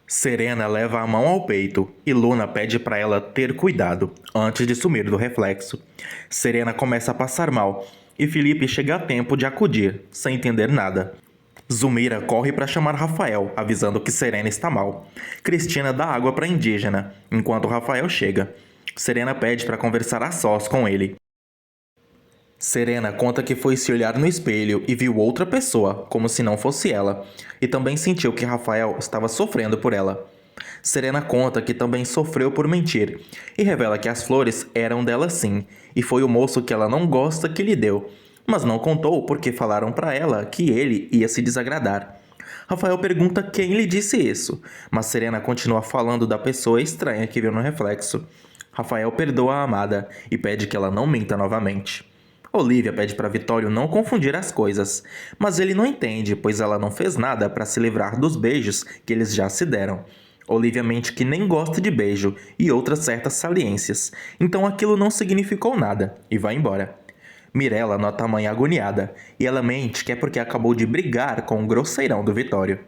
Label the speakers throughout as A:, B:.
A: Serena leva a mão ao peito e Luna pede para ela ter cuidado antes de sumir do reflexo. Serena começa a passar mal e Felipe chega a tempo de acudir, sem entender nada. Zumira corre para chamar Rafael, avisando que Serena está mal. Cristina dá água para a indígena, enquanto Rafael chega. Serena pede para conversar a sós com ele. Serena conta que foi se olhar no espelho e viu outra pessoa, como se não fosse ela, e também sentiu que Rafael estava sofrendo por ela. Serena conta que também sofreu por mentir, e revela que as flores eram dela sim, e foi o moço que ela não gosta que lhe deu, mas não contou porque falaram para ela que ele ia se desagradar. Rafael pergunta quem lhe disse isso, mas Serena continua falando da pessoa estranha que viu no reflexo. Rafael perdoa a amada e pede que ela não minta novamente. Olivia pede para Vitório não confundir as coisas, mas ele não entende, pois ela não fez nada para se livrar dos beijos que eles já se deram. Olivia mente que nem gosta de beijo e outras certas saliências, então aquilo não significou nada e vai embora. Mirella nota a mãe agoniada, e ela mente que é porque acabou de brigar com o grosseirão do Vitório.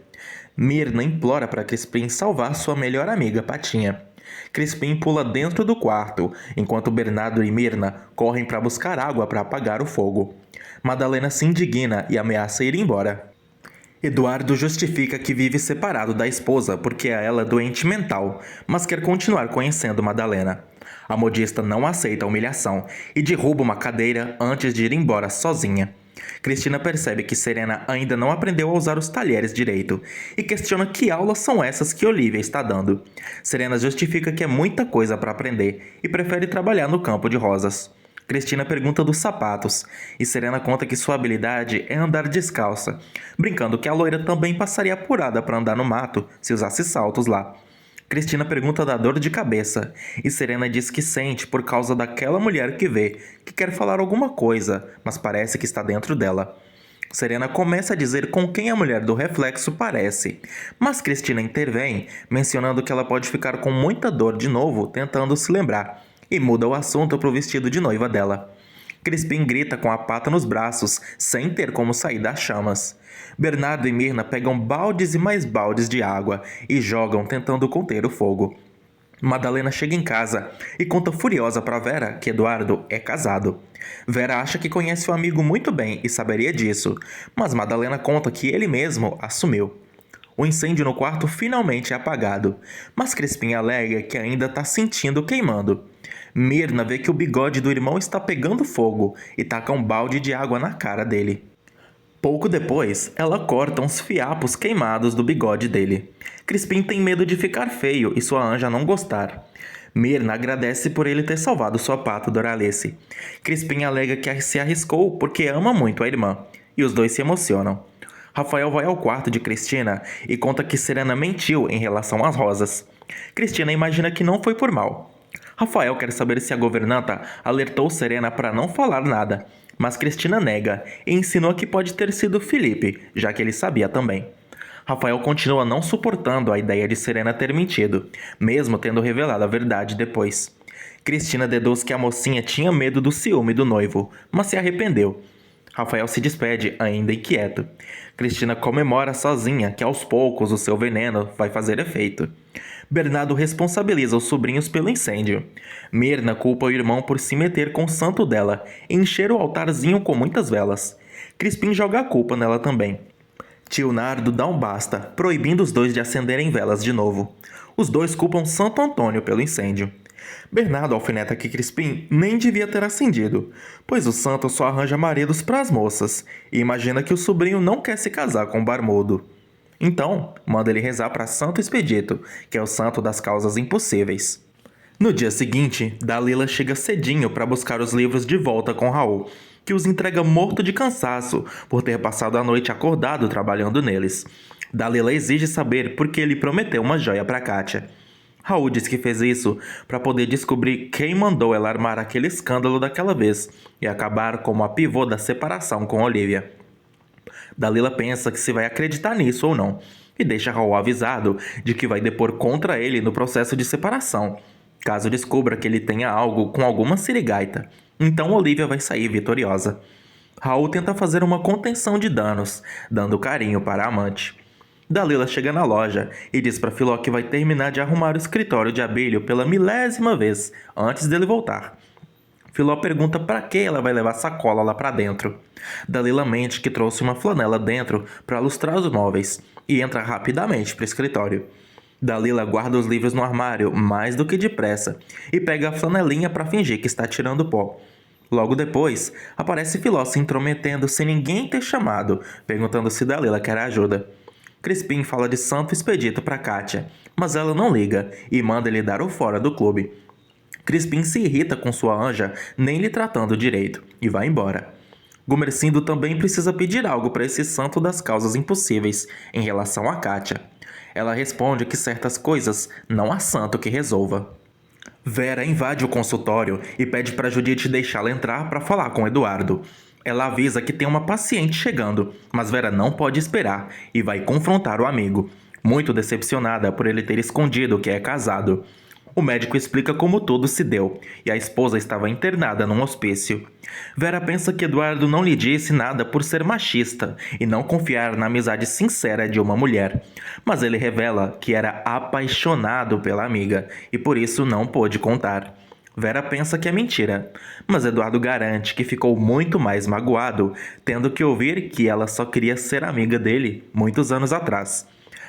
A: Mirna implora para Crispim salvar sua melhor amiga, Patinha. Crispim pula dentro do quarto, enquanto Bernardo e Mirna correm para buscar água para apagar o fogo. Madalena se indigna e ameaça ir embora. Eduardo justifica que vive separado da esposa porque é ela doente mental, mas quer continuar conhecendo Madalena. A modista não aceita a humilhação e derruba uma cadeira antes de ir embora sozinha. Cristina percebe que Serena ainda não aprendeu a usar os talheres direito e questiona que aulas são essas que Olivia está dando. Serena justifica que é muita coisa para aprender e prefere trabalhar no campo de rosas. Cristina pergunta dos sapatos e Serena conta que sua habilidade é andar descalça, brincando que a loira também passaria apurada para andar no mato se usasse saltos lá. Cristina pergunta da dor de cabeça e Serena diz que sente por causa daquela mulher que vê, que quer falar alguma coisa, mas parece que está dentro dela. Serena começa a dizer com quem a mulher do reflexo parece, mas Cristina intervém, mencionando que ela pode ficar com muita dor de novo tentando se lembrar, e muda o assunto para o vestido de noiva dela. Crispim grita com a pata nos braços, sem ter como sair das chamas. Bernardo e Mirna pegam baldes e mais baldes de água e jogam tentando conter o fogo. Madalena chega em casa e conta furiosa para Vera que Eduardo é casado. Vera acha que conhece o amigo muito bem e saberia disso, mas Madalena conta que ele mesmo assumiu. O incêndio no quarto finalmente é apagado, mas Crispim alega que ainda está sentindo queimando. Mirna vê que o bigode do irmão está pegando fogo e taca um balde de água na cara dele. Pouco depois, ela corta uns fiapos queimados do bigode dele. Crispim tem medo de ficar feio e sua anja não gostar. Mirna agradece por ele ter salvado sua pata Doralice. Crispim alega que se arriscou porque ama muito a irmã, e os dois se emocionam. Rafael vai ao quarto de Cristina e conta que Serena mentiu em relação às rosas. Cristina imagina que não foi por mal. Rafael quer saber se a governanta alertou Serena para não falar nada, mas Cristina nega e insinua que pode ter sido Felipe, já que ele sabia também. Rafael continua não suportando a ideia de Serena ter mentido, mesmo tendo revelado a verdade depois. Cristina deduz que a mocinha tinha medo do ciúme do noivo, mas se arrependeu. Rafael se despede, ainda inquieto. Cristina comemora sozinha que aos poucos o seu veneno vai fazer efeito. Bernardo responsabiliza os sobrinhos pelo incêndio. Mirna culpa o irmão por se meter com o santo dela e encher o altarzinho com muitas velas. Crispim joga a culpa nela também. Tio Nardo dá um basta, proibindo os dois de acenderem velas de novo. Os dois culpam Santo Antônio pelo incêndio. Bernardo alfineta que Crispim nem devia ter acendido, pois o santo só arranja maridos para as moças e imagina que o sobrinho não quer se casar com o Barmudo. Então, manda ele rezar para Santo Expedito, que é o santo das causas impossíveis. No dia seguinte, Dalila chega cedinho para buscar os livros de volta com Raul, que os entrega morto de cansaço por ter passado a noite acordado trabalhando neles. Dalila exige saber por que ele prometeu uma joia para Kátia. Raul diz que fez isso para poder descobrir quem mandou ela armar aquele escândalo daquela vez e acabar como a pivô da separação com Olivia. Dalila pensa que se vai acreditar nisso ou não, e deixa Raul avisado de que vai depor contra ele no processo de separação, caso descubra que ele tenha algo com alguma sirigaita. Então Olivia vai sair vitoriosa. Raul tenta fazer uma contenção de danos, dando carinho para a amante. Dalila chega na loja e diz para Filó que vai terminar de arrumar o escritório de Abelho pela milésima vez antes dele voltar. Filó pergunta para que ela vai levar sacola lá para dentro. Dalila mente que trouxe uma flanela dentro para lustrar os móveis e entra rapidamente para o escritório. Dalila guarda os livros no armário mais do que depressa e pega a flanelinha para fingir que está tirando pó. Logo depois, aparece Filó se intrometendo sem ninguém ter chamado, perguntando se Dalila quer ajuda. Crispim fala de Santo Expedito para Kátia, mas ela não liga e manda ele dar o fora do clube. Crispim se irrita com sua anja, nem lhe tratando direito, e vai embora. Gumercindo também precisa pedir algo para esse santo das causas impossíveis em relação a Kátia. Ela responde que certas coisas não há santo que resolva. Vera invade o consultório e pede para Judite deixá-la entrar para falar com Eduardo. Ela avisa que tem uma paciente chegando, mas Vera não pode esperar e vai confrontar o amigo, muito decepcionada por ele ter escondido que é casado. O médico explica como tudo se deu, e a esposa estava internada num hospício. Vera pensa que Eduardo não lhe disse nada por ser machista e não confiar na amizade sincera de uma mulher. Mas ele revela que era apaixonado pela amiga e por isso não pôde contar. Vera pensa que é mentira, mas Eduardo garante que ficou muito mais magoado, tendo que ouvir que ela só queria ser amiga dele muitos anos atrás.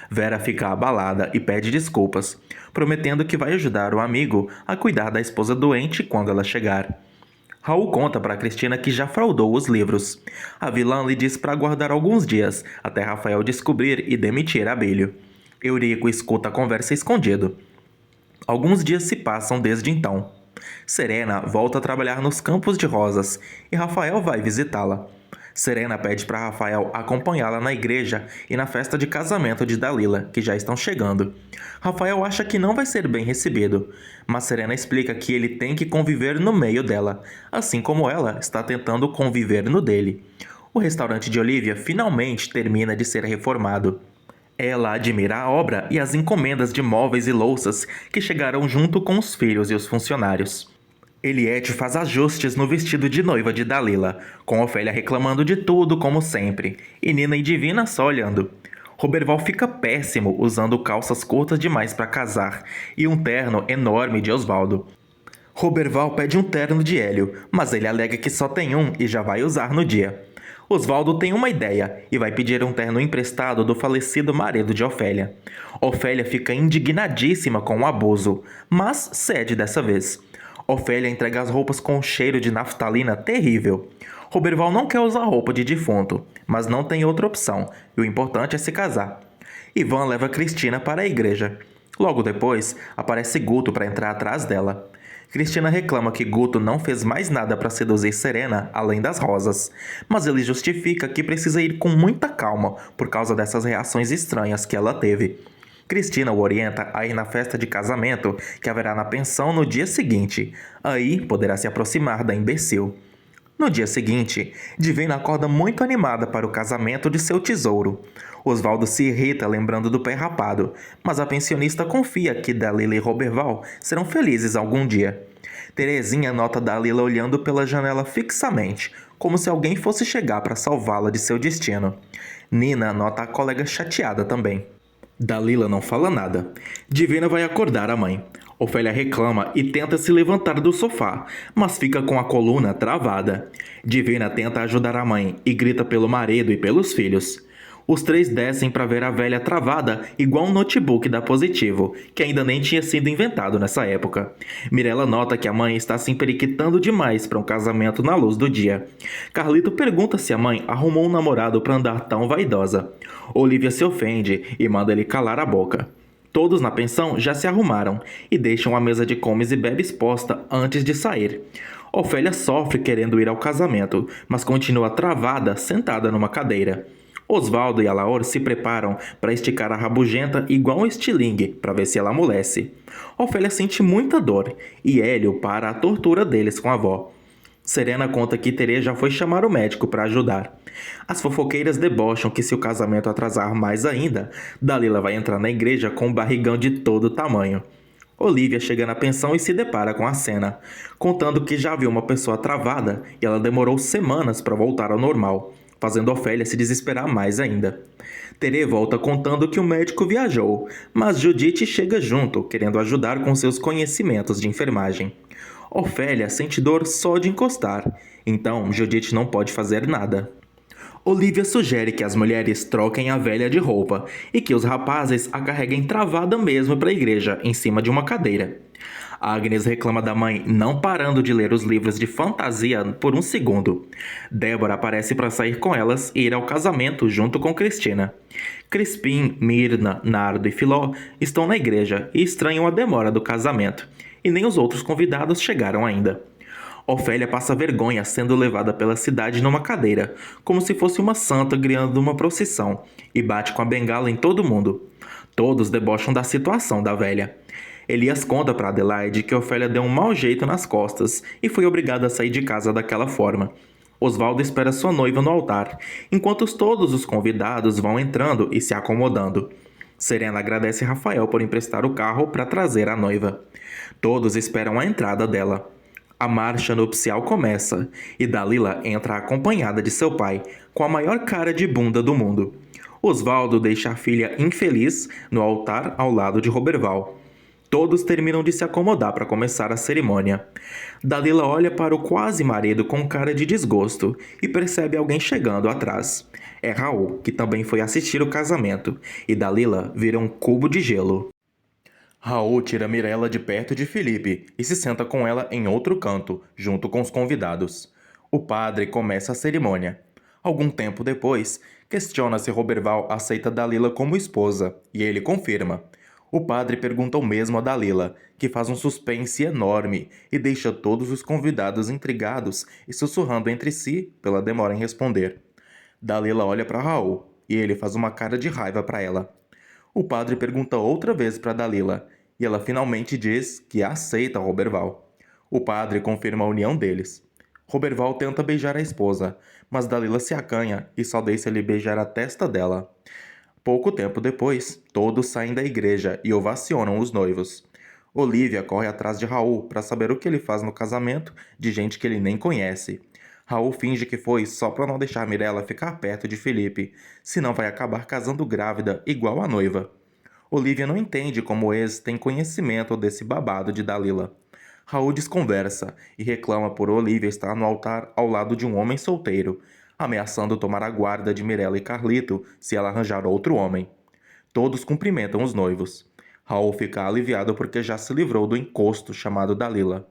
A: Vera fica abalada e pede desculpas, prometendo que vai ajudar o amigo a cuidar da esposa doente quando ela chegar. Raul conta para Cristina que já fraudou os livros. A vilã lhe diz para aguardar alguns dias, até Rafael descobrir e demitir Abelho. Eurico escuta a conversa escondido. Alguns dias se passam desde então. Serena volta a trabalhar nos Campos de Rosas e Rafael vai visitá-la. Serena pede para Rafael acompanhá-la na igreja e na festa de casamento de Dalila, que já estão chegando. Rafael acha que não vai ser bem recebido, mas Serena explica que ele tem que conviver no meio dela, assim como ela está tentando conviver no dele. O restaurante de Olivia finalmente termina de ser reformado. Ela admira a obra e as encomendas de móveis e louças que chegaram junto com os filhos e os funcionários. Eliette faz ajustes no vestido de noiva de Dalila, com Ofélia reclamando de tudo como sempre, e Nina e Divina só olhando. Roberval fica péssimo usando calças curtas demais para casar e um terno enorme de Osvaldo. Roberval pede um terno de Hélio, mas ele alega que só tem um e já vai usar no dia. Osvaldo tem uma ideia e vai pedir um terno emprestado do falecido marido de Ofélia. Ofélia fica indignadíssima com o abuso, mas cede dessa vez. Ofélia entrega as roupas com um cheiro de naftalina terrível. Roberval não quer usar roupa de defunto, mas não tem outra opção, e o importante é se casar. Ivan leva Cristina para a igreja. Logo depois, aparece Guto para entrar atrás dela. Cristina reclama que Guto não fez mais nada para seduzir Serena, além das rosas, mas ele justifica que precisa ir com muita calma por causa dessas reações estranhas que ela teve. Cristina o orienta a ir na festa de casamento que haverá na pensão no dia seguinte. Aí poderá se aproximar da imbecil. No dia seguinte, Divina acorda muito animada para o casamento de seu tesouro. Osvaldo se irrita lembrando do pé rapado, mas a pensionista confia que Dalila e Roberval serão felizes algum dia. Terezinha nota Dalila olhando pela janela fixamente, como se alguém fosse chegar para salvá-la de seu destino. Nina nota a colega chateada também. Dalila não fala nada. Divina vai acordar a mãe. Ofélia reclama e tenta se levantar do sofá, mas fica com a coluna travada. Divina tenta ajudar a mãe e grita pelo marido e pelos filhos. Os três descem para ver a velha travada igual um notebook da Positivo, que ainda nem tinha sido inventado nessa época. Mirella nota que a mãe está se emperiquitando demais para um casamento na luz do dia. Carlito pergunta se a mãe arrumou um namorado para andar tão vaidosa. Olivia se ofende e manda ele calar a boca. Todos na pensão já se arrumaram e deixam a mesa de comes e bebes posta antes de sair. Ofélia sofre querendo ir ao casamento, mas continua travada sentada numa cadeira. Osvaldo e Alaor se preparam para esticar a rabugenta igual um estilingue para ver se ela amolece. Ofélia sente muita dor e Hélio para a tortura deles com a avó. Serena conta que Terê já foi chamar o médico para ajudar. As fofoqueiras debocham que se o casamento atrasar mais ainda, Dalila vai entrar na igreja com um barrigão de todo tamanho. Olivia chega na pensão e se depara com a cena, contando que já viu uma pessoa travada e ela demorou semanas para voltar ao normal. fazendo Ofélia se desesperar mais ainda. Tere volta contando que o médico viajou, mas Judite chega junto, querendo ajudar com seus conhecimentos de enfermagem. Ofélia sente dor só de encostar, então Judite não pode fazer nada. Olivia sugere que as mulheres troquem a velha de roupa e que os rapazes a carreguem travada mesmo para a igreja, em cima de uma cadeira. Agnes reclama da mãe não parando de ler os livros de fantasia por um segundo. Débora aparece para sair com elas e ir ao casamento junto com Cristina. Crispim, Mirna, Nardo e Filó estão na igreja e estranham a demora do casamento, e nem os outros convidados chegaram ainda. Ofélia passa vergonha sendo levada pela cidade numa cadeira, como se fosse uma santa guiando uma procissão, e bate com a bengala em todo mundo. Todos debocham da situação da velha. Elias conta para Adelaide que Ofélia deu um mau jeito nas costas e foi obrigada a sair de casa daquela forma. Osvaldo espera sua noiva no altar, enquanto todos os convidados vão entrando e se acomodando. Serena agradece Rafael por emprestar o carro para trazer a noiva. Todos esperam a entrada dela. A marcha nupcial começa e Dalila entra acompanhada de seu pai, com a maior cara de bunda do mundo. Osvaldo deixa a filha infeliz no altar ao lado de Roberval. Todos terminam de se acomodar para começar a cerimônia. Dalila olha para o quase marido com cara de desgosto e percebe alguém chegando atrás. É Raul, que também foi assistir o casamento, e Dalila vira um cubo de gelo. Raul tira Mirella de perto de Felipe e se senta com ela em outro canto, junto com os convidados. O padre começa a cerimônia. Algum tempo depois, questiona se Roberval aceita Dalila como esposa, e ele confirma. O padre pergunta o mesmo a Dalila, que faz um suspense enorme e deixa todos os convidados intrigados e sussurrando entre si pela demora em responder. Dalila olha para Raul e ele faz uma cara de raiva para ela. O padre pergunta outra vez para Dalila e ela finalmente diz que aceita Roberval. O padre confirma a união deles. Roberval tenta beijar a esposa, mas Dalila se acanha e só deixa ele beijar a testa dela. Pouco tempo depois, todos saem da igreja e ovacionam os noivos. Olivia corre atrás de Raul para saber o que ele faz no casamento de gente que ele nem conhece. Raul finge que foi só para não deixar Mirella ficar perto de Felipe, senão vai acabar casando grávida igual a noiva. Olivia não entende como o ex tem conhecimento desse babado de Dalila. Raul desconversa e reclama por Olivia estar no altar ao lado de um homem solteiro, ameaçando tomar a guarda de Mirella e Carlito se ela arranjar outro homem. Todos cumprimentam os noivos. Raul fica aliviado porque já se livrou do encosto chamado Dalila.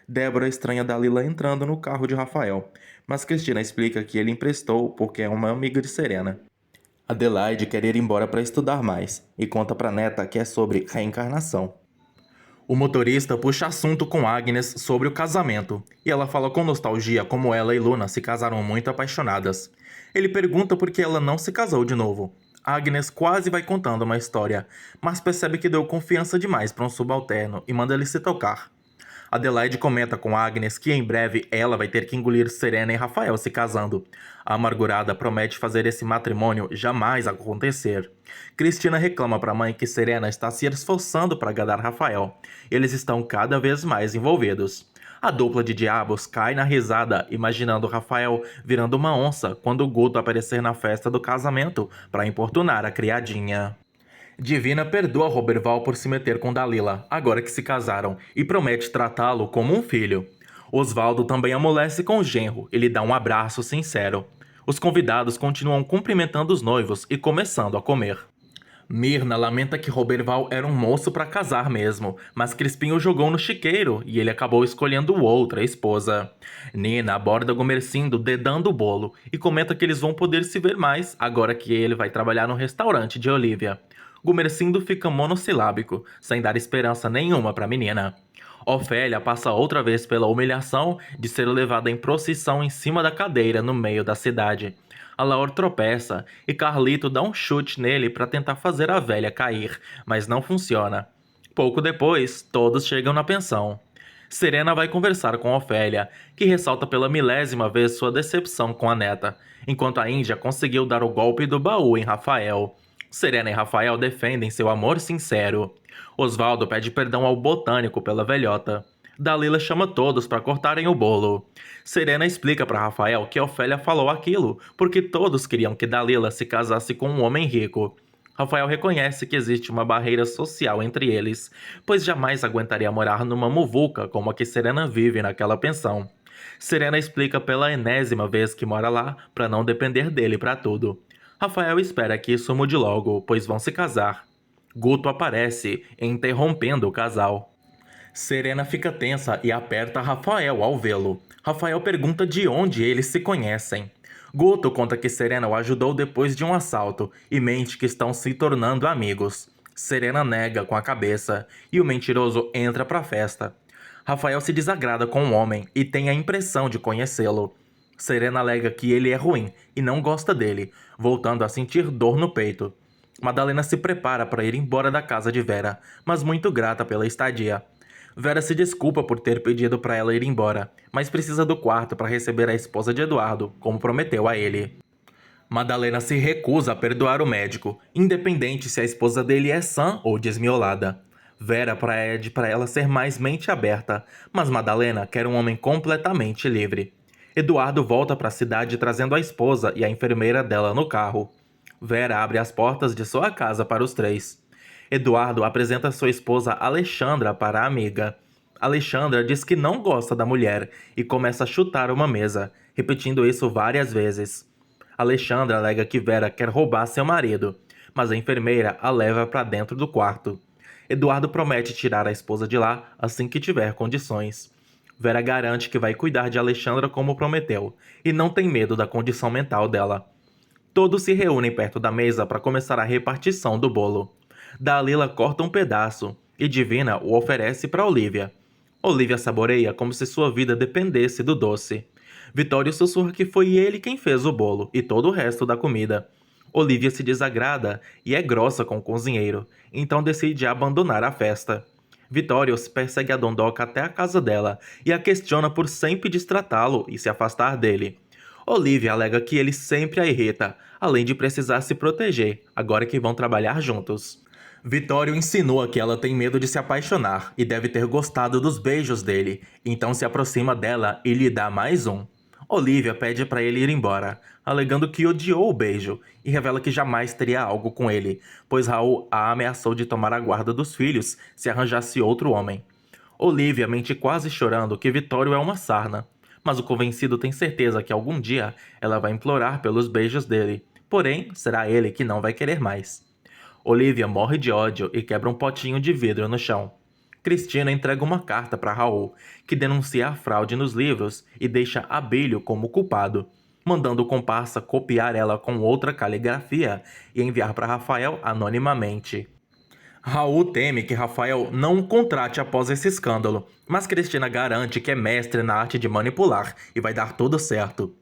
A: Débora estranha Dalila entrando no carro de Rafael, mas Cristina explica que ele emprestou porque é uma amiga de Serena. Adelaide quer ir embora para estudar mais e conta para neta que é sobre reencarnação. O motorista puxa assunto com Agnes sobre o casamento, e ela fala com nostalgia como ela e Luna se casaram muito apaixonadas. Ele pergunta por que ela não se casou de novo. Agnes quase vai contando uma história, mas percebe que deu confiança demais para um subalterno e manda ele se tocar. Adelaide comenta com Agnes que em breve ela vai ter que engolir Serena e Rafael se casando. A amargurada promete fazer esse matrimônio jamais acontecer. Cristina reclama para a mãe que Serena está se esforçando para agradar Rafael. Eles estão cada vez mais envolvidos. A dupla de diabos cai na risada, imaginando Rafael virando uma onça quando Guto aparecer na festa do casamento para importunar a criadinha. Divina perdoa Roberval por se meter com Dalila, agora que se casaram, e promete tratá-lo como um filho. Osvaldo também amolece com o genro e lhe dá um abraço sincero. Os convidados continuam cumprimentando os noivos e começando a comer. Mirna lamenta que Roberval era um moço para casar mesmo, mas Crispim o jogou no chiqueiro e ele acabou escolhendo outra esposa. Nina aborda Gomercindo dedando o bolo e comenta que eles vão poder se ver mais agora que ele vai trabalhar no restaurante de Olivia. Gomercindo fica monossilábico, sem dar esperança nenhuma para a menina. Ofélia passa outra vez pela humilhação de ser levada em procissão em cima da cadeira no meio da cidade. A Laura tropeça e Carlito dá um chute nele para tentar fazer a velha cair, mas não funciona. Pouco depois, todos chegam na pensão. Serena vai conversar com Ofélia, que ressalta pela milésima vez sua decepção com a neta, enquanto a Índia conseguiu dar o golpe do baú em Rafael. Serena e Rafael defendem seu amor sincero. Osvaldo pede perdão ao botânico pela velhota. Dalila chama todos para cortarem o bolo. Serena explica para Rafael que Ofélia falou aquilo porque todos queriam que Dalila se casasse com um homem rico. Rafael reconhece que existe uma barreira social entre eles, pois jamais aguentaria morar numa muvuca como a que Serena vive naquela pensão. Serena explica pela enésima vez que mora lá para não depender dele para tudo. Rafael espera que isso mude logo, pois vão se casar. Guto aparece, interrompendo o casal. Serena fica tensa e aperta Rafael ao vê-lo. Rafael pergunta de onde eles se conhecem. Guto conta que Serena o ajudou depois de um assalto e mente que estão se tornando amigos. Serena nega com a cabeça e o mentiroso entra para a festa. Rafael se desagrada com o homem e tem a impressão de conhecê-lo. Serena alega que ele é ruim e não gosta dele, voltando a sentir dor no peito. Madalena se prepara para ir embora da casa de Vera, mas muito grata pela estadia. Vera se desculpa por ter pedido para ela ir embora, mas precisa do quarto para receber a esposa de Eduardo, como prometeu a ele. Madalena se recusa a perdoar o médico, independente se a esposa dele é sã ou desmiolada. Vera pede para ela ser mais mente aberta, mas Madalena quer um homem completamente livre. Eduardo volta para a cidade trazendo a esposa e a enfermeira dela no carro. Vera abre as portas de sua casa para os três. Eduardo apresenta sua esposa Alexandra para a amiga. Alexandra diz que não gosta da mulher e começa a chutar uma mesa, repetindo isso várias vezes. Alexandra alega que Vera quer roubar seu marido, mas a enfermeira a leva para dentro do quarto. Eduardo promete tirar a esposa de lá assim que tiver condições. Vera garante que vai cuidar de Alexandra como prometeu e não tem medo da condição mental dela. Todos se reúnem perto da mesa para começar a repartição do bolo. Dalila corta um pedaço e Divina o oferece para Olivia. Olivia saboreia como se sua vida dependesse do doce. Vitório sussurra que foi ele quem fez o bolo e todo o resto da comida. Olivia se desagrada e é grossa com o cozinheiro, então decide abandonar a festa. Vitório persegue a Dondoca até a casa dela e a questiona por sempre destratá-lo e se afastar dele. Olivia alega que ele sempre a irrita, além de precisar se proteger, agora que vão trabalhar juntos. Vitório insinua que ela tem medo de se apaixonar e deve ter gostado dos beijos dele, então se aproxima dela e lhe dá mais um. Olivia pede para ele ir embora, alegando que odiou o beijo e revela que jamais teria algo com ele, pois Raul a ameaçou de tomar a guarda dos filhos se arranjasse outro homem. Olivia mente quase chorando que Vitório é uma sarna, mas o convencido tem certeza que algum dia ela vai implorar pelos beijos dele, porém será ele que não vai querer mais. Olivia morre de ódio e quebra um potinho de vidro no chão. Cristina entrega uma carta para Raul, que denuncia a fraude nos livros e deixa Abílio como culpado, mandando o comparsa copiar ela com outra caligrafia e enviar para Rafael anonimamente. Raul teme que Rafael não o contrate após esse escândalo, mas Cristina garante que é mestre na arte de manipular e vai dar tudo certo.